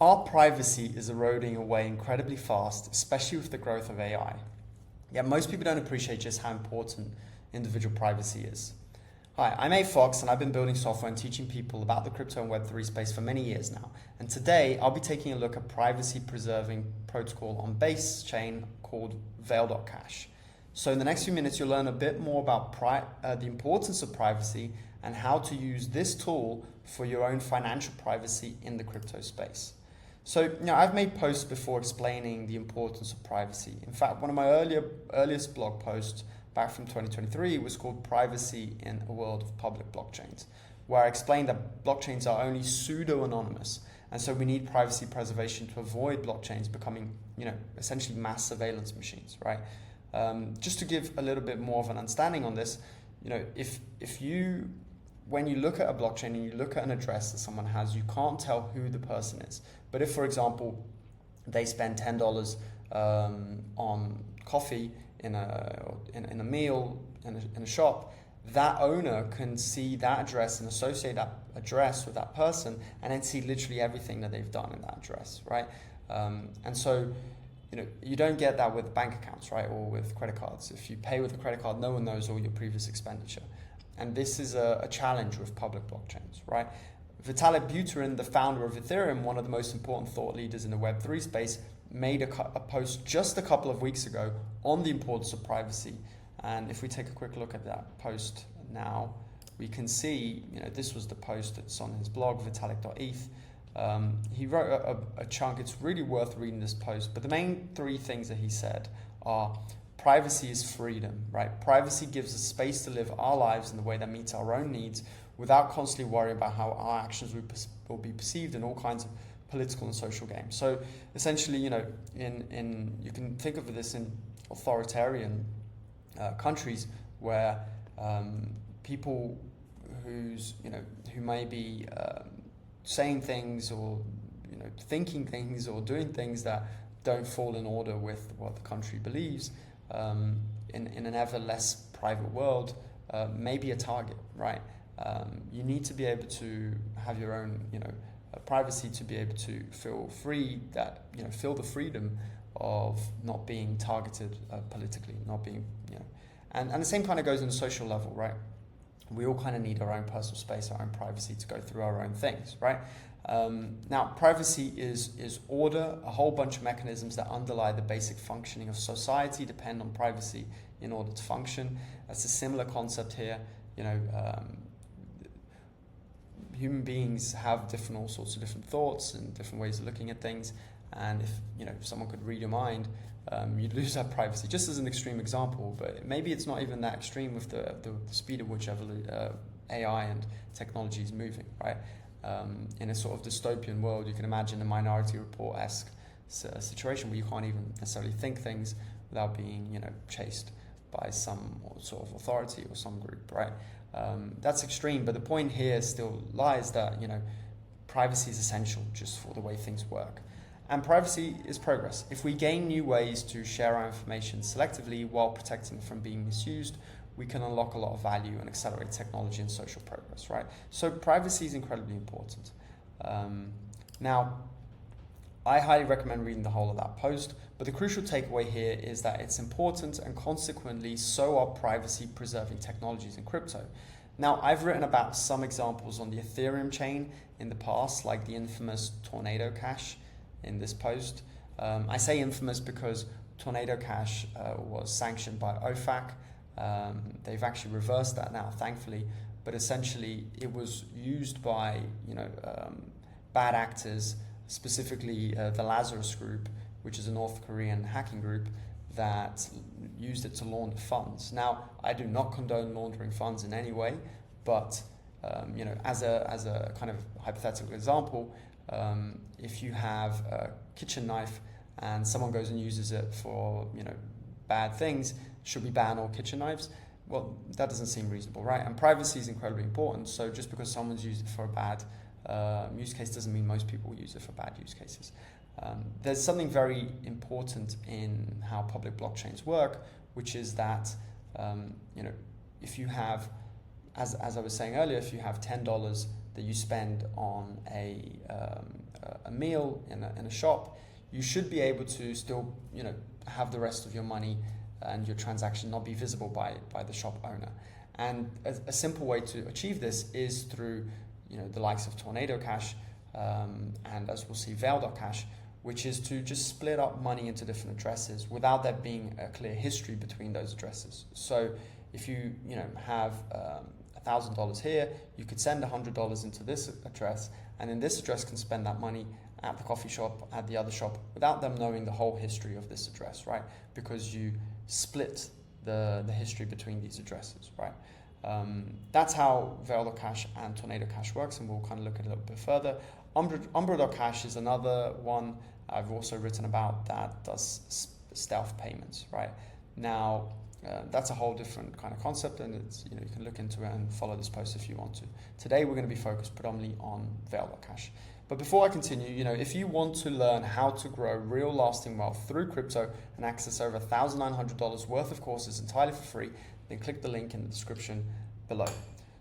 Our privacy is eroding away incredibly fast, especially with the growth of AI. Yet most people don't appreciate just how important individual privacy is. Hi, I'm A Fox, and I've been building software and teaching people about the crypto and Web3 space for many years now. And today, I'll be taking a look at privacy-preserving protocol on Base chain called Veil.Cash. So in the next few minutes, you'll learn a bit more about the importance of privacy and how to use this tool for your own financial privacy in the crypto space. So, I've made posts before explaining the importance of privacy. In fact, one of my earliest blog posts back from 2023 was called Privacy in a World of Public Blockchains, where I explained that blockchains are only pseudo-anonymous, and so we need privacy preservation to avoid blockchains becoming, essentially mass surveillance machines, right? Just to give a little bit more of an understanding on this, when you look at a blockchain and you look at an address that someone has, you can't tell who the person is. But if, for example, they spend $10 on coffee in a meal in a shop, that owner can see that address and associate that address with that person, and then see literally everything that they've done in that address, right? And so, you don't get that with bank accounts, right, or with credit cards. If you pay with a credit card, no one knows all your previous expenditure. And this is a challenge with public blockchains, right? Vitalik Buterin, the founder of Ethereum, one of the most important thought leaders in the Web3 space, made a post just a couple of weeks ago on the importance of privacy. And if we take a quick look at that post now, we can see, this was the post that's on his blog, Vitalik.eth. He wrote a chunk. It's really worth reading this post. But the main three things that he said are: privacy is freedom, right? Privacy gives us space to live our lives in the way that meets our own needs without constantly worrying about how our actions will be perceived in all kinds of political and social games. So essentially, you can think of this in authoritarian countries where people who may be saying things or thinking things or doing things that don't fall in order with what the country believes, in an ever less private world, may be a target, right? You need to be able to have your own, privacy to be able to feel free, that, feel the freedom of not being targeted politically, not being, and the same kind of goes on the social level, right? We all kind of need our own personal space, our own privacy to go through our own things, right? Now, privacy is order. A whole bunch of mechanisms that underlie the basic functioning of society depend on privacy in order to function. That's a similar concept here. Human beings have all sorts of different thoughts and different ways of looking at things. And if someone could read your mind, you'd lose that privacy. Just as an extreme example, but maybe it's not even that extreme with the speed at which AI and technology is moving, right? In a sort of dystopian world, you can imagine a Minority Report-esque situation where you can't even necessarily think things without being, chased by some sort of authority or some group, right? That's extreme, but the point here still lies that, privacy is essential just for the way things work. And privacy is progress. If we gain new ways to share our information selectively while protecting it from being misused, we can unlock a lot of value and accelerate technology and social progress, right? So privacy is incredibly important. Now, I highly recommend reading the whole of that post, but the crucial takeaway here is that it's important, and consequently, so are privacy-preserving technologies in crypto. Now, I've written about some examples on the Ethereum chain in the past, like the infamous Tornado.Cash in this post. I say infamous because Tornado.Cash was sanctioned by OFAC. They've actually reversed that now, thankfully, but essentially it was used by bad actors, specifically the Lazarus Group, which is a North Korean hacking group that used it to launder funds. Now, I do not condone laundering funds in any way, but as a kind of hypothetical example, if you have a kitchen knife and someone goes and uses it for bad things, should we ban all kitchen knives? Well, that doesn't seem reasonable, right? And privacy is incredibly important. So just because someone's used it for a bad use case doesn't mean most people will use it for bad use cases. There's something very important in how public blockchains work, which is that if you have, as I was saying earlier, if you have $10 that you spend on a meal in a shop, you should be able to still, have the rest of your money and your transaction not be visible by the shop owner. And a simple way to achieve this is through, the likes of Tornado.Cash, and as we'll see, Veil.Cash, which is to just split up money into different addresses without there being a clear history between those addresses. So if you, have $1,000 here, you could send $100 into this address, and then this address can spend that money at the coffee shop, at the other shop, without them knowing the whole history of this address, right? Because you split the history between these addresses, right? That's how Veil.Cash and Tornado.Cash works, and we'll kind of look at it a little bit further. Umbra.Cash is another one I've also written about that does stealth payments, right? Now, that's a whole different kind of concept, and it's, you can look into it and follow this post if you want to. Today, we're going to be focused predominantly on Veil.Cash. But before I continue, if you want to learn how to grow real lasting wealth through crypto and access over $1,900 worth of courses entirely for free, then click the link in the description below.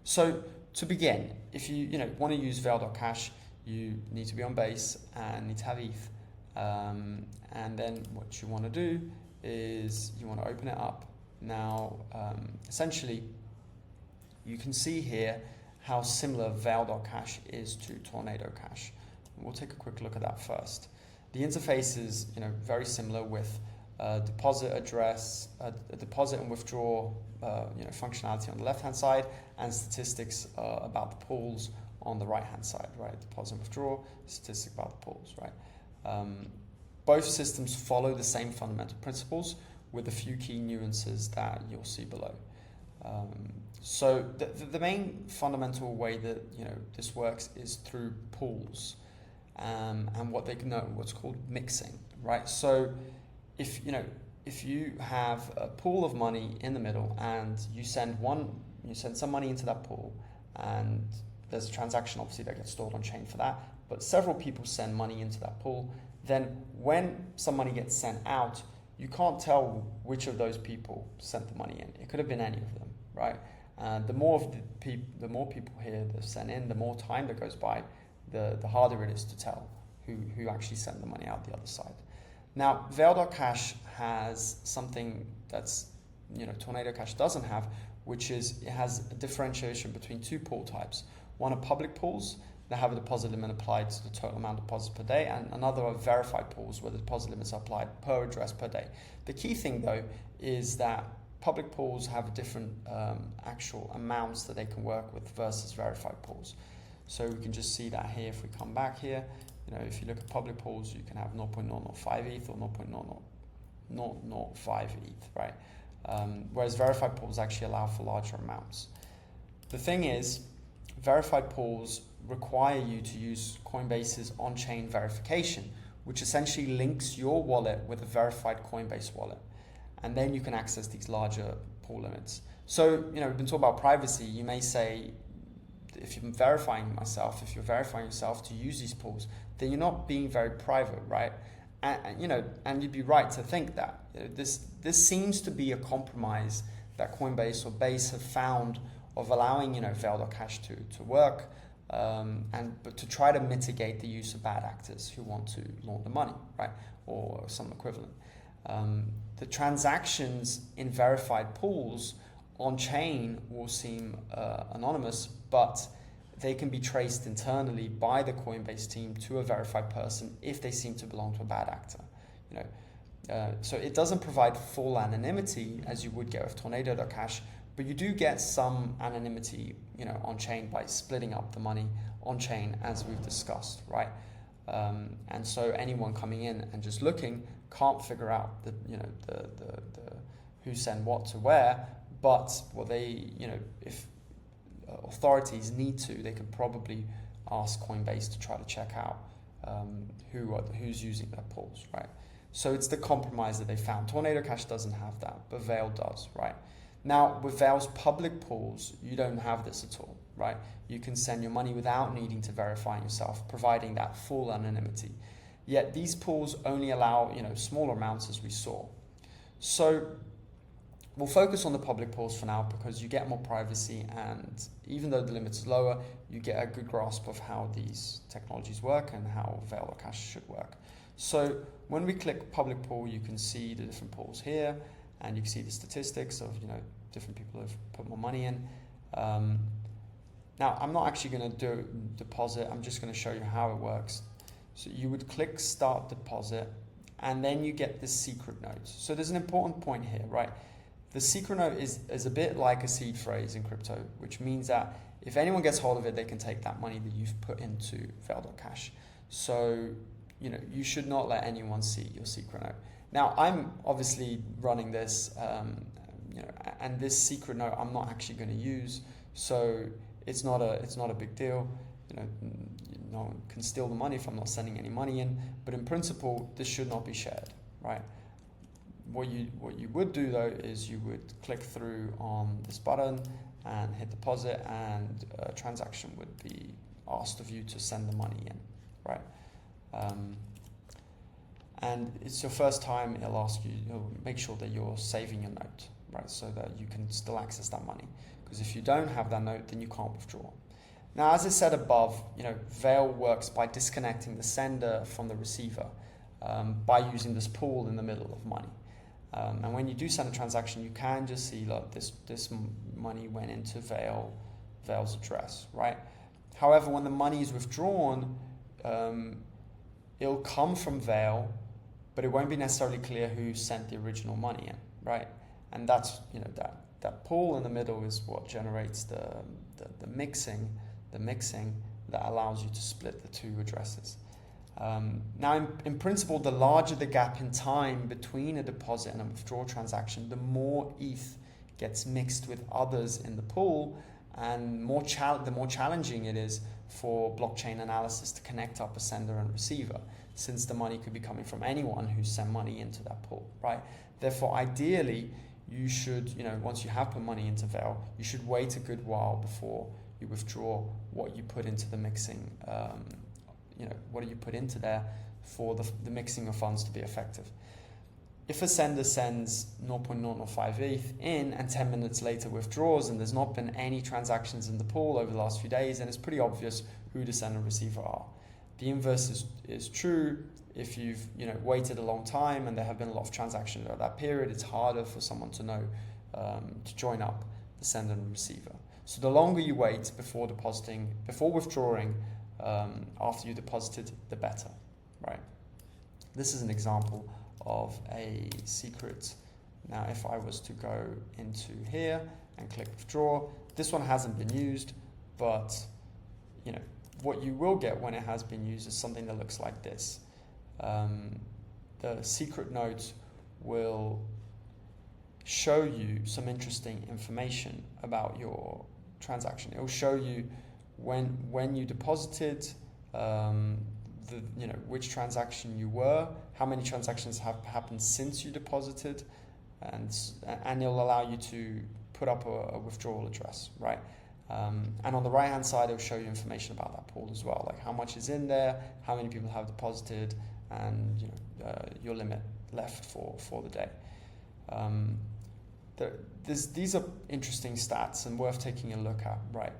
So to begin, if you want to use Veil.Cash, you need to be on base and need to have ETH. And then what you want to do is you want to open it up. Now, essentially, you can see here how similar Veil.Cash is to Tornado.Cash. We'll take a quick look at that first. The interface is very similar with deposit address, deposit and withdraw functionality on the left-hand side, and statistics about the pools on the right-hand side, right? Deposit and withdraw, statistic about the pools, right? Both systems follow the same fundamental principles with a few key nuances that you'll see below. So the main fundamental way that this works is through pools, and what they know what's called mixing, right? So if you have a pool of money in the middle and you send some money into that pool, and there's a transaction obviously that gets stored on chain for that, but several people send money into that pool, then when some money gets sent out, you can't tell which of those people sent the money in. It could have been any of them, right? The more people here that send in, the more time that goes by, the harder it is to tell who actually sent the money out the other side. Now, Veil.Cash has something that's Tornado.Cash doesn't have, which is it has a differentiation between two pool types. One are public pools that have a deposit limit applied to the total amount deposited per day, and another are verified pools where the deposit limits are applied per address per day. The key thing though is that public pools have different actual amounts that they can work with versus verified pools. So we can just see that here. If we come back here, if you look at public pools, you can have 0.005 ETH or 0.005 ETH, right? Whereas verified pools actually allow for larger amounts. The thing is, verified pools require you to use Coinbase's on-chain verification, which essentially links your wallet with a verified Coinbase wallet. And then you can access these larger pool limits. So, we've been talking about privacy. You may say, if you're verifying yourself to use these pools, then you're not being very private, right? And you'd be right to think that. This seems to be a compromise that Coinbase or Base have found of allowing, Veil.Cash to work, but to try to mitigate the use of bad actors who want to launder money, right? Or some equivalent. The transactions in verified pools on chain will seem anonymous, but they can be traced internally by the Coinbase team to a verified person if they seem to belong to a bad actor. So it doesn't provide full anonymity as you would get with Tornado.Cash, but you do get some anonymity, on chain by splitting up the money on chain as we've discussed, right? And so anyone coming in and just looking can't figure out the who sent what to where, but if authorities need to, they could probably ask Coinbase to try to check out who's using their pools, right? So it's the compromise that they found. Tornado.Cash doesn't have that, but Veil does, right? Now, with Veil's public pools, you don't have this at all, right? You can send your money without needing to verify yourself, providing that full anonymity. Yet these pools only allow, smaller amounts as we saw. So we'll focus on the public pools for now because you get more privacy, and even though the limit is lower, you get a good grasp of how these technologies work and how Veil.Cash should work. So when we click public pool, you can see the different pools here, and you can see the statistics of different people who have put more money in. Now I'm not actually going to do deposit. I'm just going to show you how it works. So you would click start deposit, and then you get this secret note. So there's an important point here, right? The secret note is a bit like a seed phrase in crypto, which means that if anyone gets hold of it, they can take that money that you've put into Veil.Cash. So, you should not let anyone see your secret note. Now, I'm obviously running this, and this secret note I'm not actually going to use, so it's not a big deal. No one can steal the money if I'm not sending any money in. But in principle, this should not be shared, right? What you would do though is you would click through on this button and hit deposit, and a transaction would be asked of you to send the money in, right? And it's your first time, it'll make sure that you're saving your note, right? So that you can still access that money. Because if you don't have that note, then you can't withdraw. Now, as I said above, Veil works by disconnecting the sender from the receiver by using this pool in the middle of money. And when you do send a transaction, you can just see this money went into Veil's address, right? However, when the money is withdrawn, it'll come from Veil, but it won't be necessarily clear who sent the original money in, right? And that's that pool in the middle is what generates the mixing that allows you to split the two addresses. Now, in principle, the larger the gap in time between a deposit and a withdrawal transaction, the more ETH gets mixed with others in the pool, and the more challenging it is for blockchain analysis to connect up a sender and receiver, since the money could be coming from anyone who sent money into that pool, right? Therefore, ideally, you should, once you have put money into Veil, you should wait a good while before you withdraw what you put into the mixing. What do you put into there for the mixing of funds to be effective? If a sender sends 0.005 ETH in and 10 minutes later withdraws, and there's not been any transactions in the pool over the last few days, then it's pretty obvious who the sender and receiver are. The inverse is true. If you've waited a long time and there have been a lot of transactions at that period, it's harder for someone to know to join up the sender and receiver. So the longer you wait before withdrawing, after you deposited, the better, right? This is an example of a secret. Now, if I was to go into here and click withdraw, this one hasn't been used, but what you will get when it has been used is something that looks like this. The secret note will show you some interesting information about your transaction. It will show you when you deposited, which transaction you were, how many transactions have happened since you deposited, and it'll allow you to put up a withdrawal address, right? And on the right hand side, it'll show you information about that pool as well, like how much is in there, how many people have deposited, and your limit left for the day. These are interesting stats and worth taking a look at, right?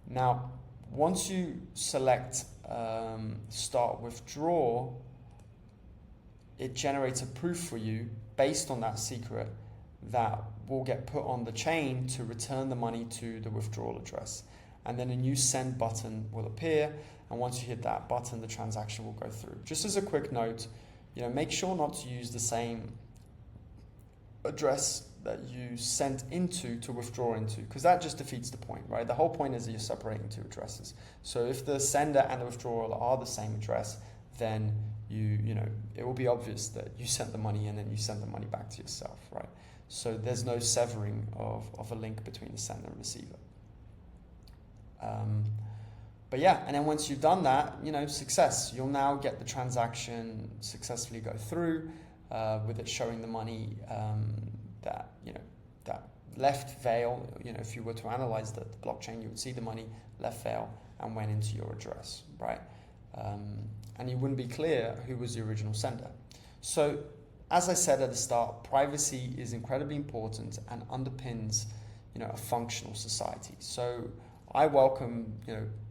Now, once you select start withdraw, it generates a proof for you based on that secret that will get put on the chain to return the money to the withdrawal address. And then a new send button will appear, and once you hit that button, the transaction will go through. Just as a quick note, make sure not to use the same address that you sent into to withdraw into, because that just defeats the point, right? The whole point is that you're separating two addresses. So if the sender and the withdrawal are the same address, then it will be obvious that you sent the money in and you send the money back to yourself, right? So there's no severing of a link between the sender and receiver. But yeah, and then once you've done that, success. You'll now get the transaction successfully go through with it showing the money that left Veil. If you were to analyze the blockchain, you would see the money left Veil and went into your address, right? And it wouldn't be clear who was the original sender. So, as I said at the start, privacy is incredibly important and underpins, a functional society. So, I welcome,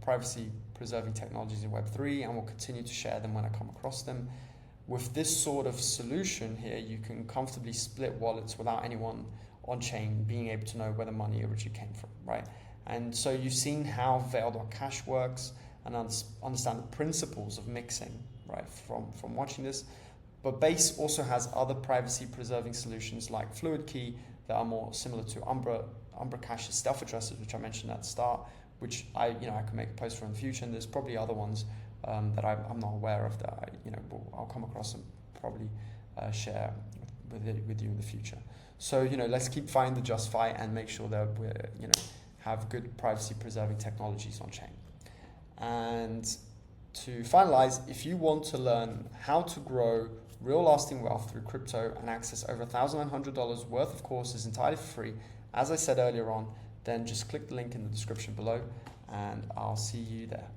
privacy preserving technologies in Web3, and will continue to share them when I come across them. With this sort of solution here, you can comfortably split wallets without anyone on chain being able to know where the money originally came from, right? And so you've seen how Veil.Cash works and understand the principles of mixing, right, from watching this. But Base also has other privacy preserving solutions like Fluid Key that are more similar to Umbra Cash's stealth addresses, which I mentioned at the start, which I can make a post for in the future. And there's probably other ones that I'm not aware of that I'll come across and probably share with you in the future. So let's keep fighting the just fight and make sure that we have good privacy preserving technologies on chain. And to finalize, if you want to learn how to grow real lasting wealth through crypto and access over $1,900 worth of courses entirely for free, as I said earlier on, then just click the link in the description below and I'll see you there.